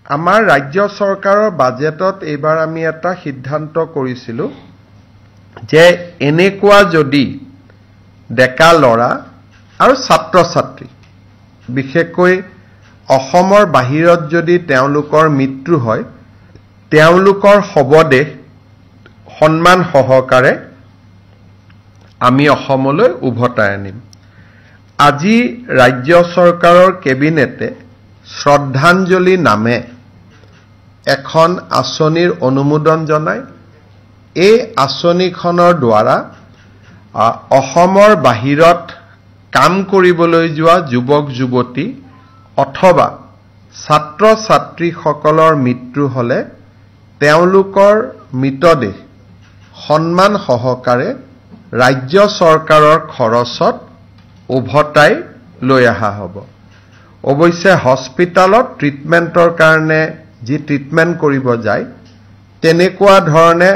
আমাৰ ৰাজ্য চৰকাৰৰ বাজেটত এইবাৰ আমি এটা সিদ্ধান্ত কৰিছিলো যে এনেকুৱা যদি ডেকা লৰা আৰু ছাত্ৰ ছাত্ৰী বিশেষকৈ অসমৰ বাহিৰত যদি তেওঁলোকৰ মৃত্যু হয় তেওঁলোকৰ শৱদেহ সন্মান সহকাৰে আমি অসমলৈ উভতাই আনিম। আজি ৰাজ্য চৰকাৰৰ কেবিনেটে শ্ৰদ্ধাঞ্জলি নামে এখন আঁচনিৰ অনুমোদন জনায়। এই আঁচনিখনৰ দ্বাৰা অসমৰ বাহিৰত কাম কৰিবলৈ যোৱা যুৱক যুৱতী অথবা ছাত্ৰ ছাত্ৰীসকলৰ মৃত্যু হলে তেওঁলোকৰ মৃতদেহ সন্মান সহকাৰে ৰাজ্য চৰকাৰৰ খৰচত উভতাই লৈ অহা হ'ব। অৱশ্যে হস্পিটালত ট্ৰিটমেণ্টৰ কাৰণে যি ট্ৰিটমেণ্ট কৰিব যায় তেনেকুৱা ধৰণে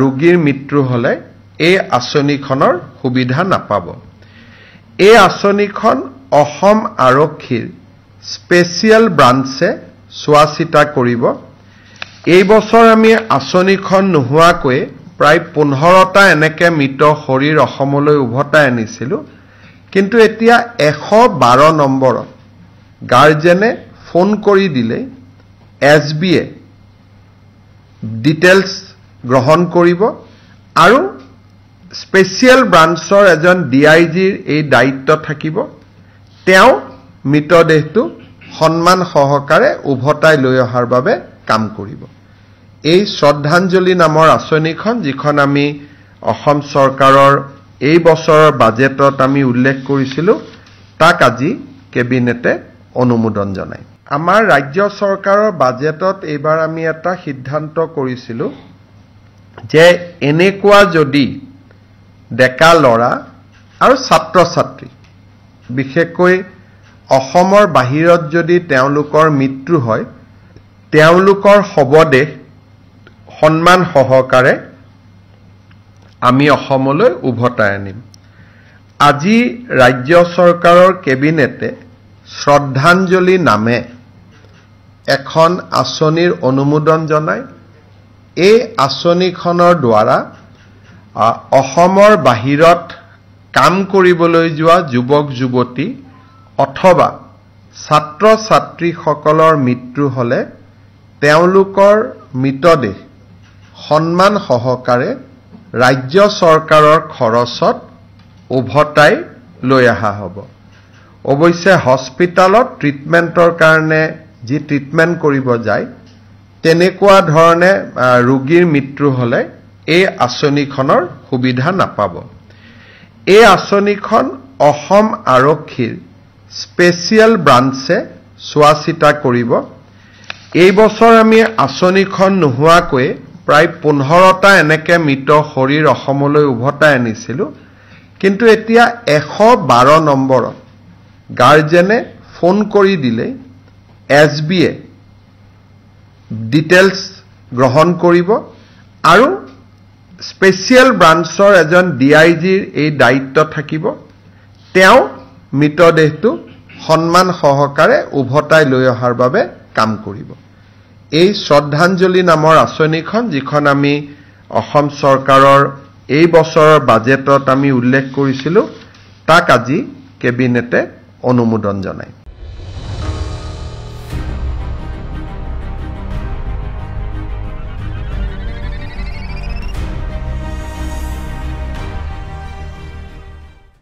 ৰোগীৰ মৃত্যু হলে এই আঁচনিখনৰ সুবিধা নাপাব। এই আঁচনিখন অসম আৰক্ষীৰ স্পেচিয়েল ব্ৰাঞ্চে চোৱা চিতা কৰিব। এই বছৰ আমি আঁচনিখন নোহোৱাকৈ প্ৰায় 15টা এনেকে মৃত শৰীৰ অসমলৈ উভতাই আনিছিলো, কিন্তু এতিয়া 112 নম্বৰত গাৰ্জেনে ফোন কৰি দিলে SBয়ে ডিটেইলছ গ্ৰহণ কৰিব আৰু স্পেচিয়েল ব্ৰাঞ্চৰ এজন DIGৰ এই দায়িত্ব থাকিব। তেওঁ মৃতদেহটো সন্মান সহকাৰে উভতাই লৈ অহাৰ বাবে কাম কৰিব। এই শ্ৰদ্ধাঞ্জলি নামৰ আঁচনিখন যিখন আমি অসম চৰকাৰৰ এই বছৰৰ বাজেটত আমি উল্লেখ কৰিছিলো তাক আজি কেবিনেটে অনুমোদন জনায়। আমাৰ ৰাজ্য চৰকাৰৰ বাজেটত এইবাৰ আমি এটা সিদ্ধান্ত কৰিছিলো যে এনেকুৱা যদি ডেকা লৰা আৰু ছাত্ৰ ছাত্ৰী বিশেষকৈ অসমৰ বাহিৰত যদি তেওঁলোকৰ মৃত্যু হয় তেওঁলোকৰ শৱদেহ সন্মান সহকাৰে আমি অসমলৈ উভতাই আনিম। আজি ৰাজ্য চৰকাৰৰ কেবিনেটে শ্ৰদ্ধাঞ্জলি নামে এখন আঁচনিৰ অনুমোদন জনায়। এই আঁচনিখনৰ দ্বাৰা অসমৰ বাহিৰত কাম কৰিবলৈ যোৱা যুৱক যুৱতী অথবা ছাত্ৰ ছাত্ৰীসকলৰ মৃত্যু হলে তেওঁলোকৰ মৃতদেহ সন্মান সহকাৰে ৰাজ্য চৰকাৰৰ খৰচত উভতাই লৈ অহা হ'ব। অৱশ্যে হস্পিটালত ট্ৰিটমেণ্টৰ কাৰণে যি ট্ৰিটমেণ্ট কৰিব যায় তেনেকুৱা ধৰণে ৰোগীৰ মৃত্যু হলে এই আঁচনিখনৰ সুবিধা নাপাব। এই আঁচনিখন অসম আৰক্ষীৰ স্পেচিয়েল ব্ৰাঞ্চে চোৱা চিতা কৰিব। এই বছৰ আমি আঁচনিখন নোহোৱাকৈ প্ৰায় 15টা এনেকে মৃত শৰীৰ অসমলৈ উভতাই আনিছিলো, কিন্তু এতিয়া 112 নম্বৰত গাৰ্জেনে ফোন কৰি দিলে SBয়ে ডিটেইলছ গ্ৰহণ কৰিব আৰু স্পেচিয়েল ব্ৰাঞ্চৰ এজন DIGৰ এই দায়িত্ব থাকিব। তেওঁ মৃতদেহটো সন্মান সহকাৰে উভতাই লৈ অহাৰ বাবে কাম কৰিব। এই শ্ৰদ্ধাঞ্জলি নামৰ আঁচনিখন যিখন আমি অসম চৰকাৰৰ এই বছৰৰ বাজেটত আমি উল্লেখ কৰিছিলো তাক আজি কেবিনেটে অনুমোদন জনায়।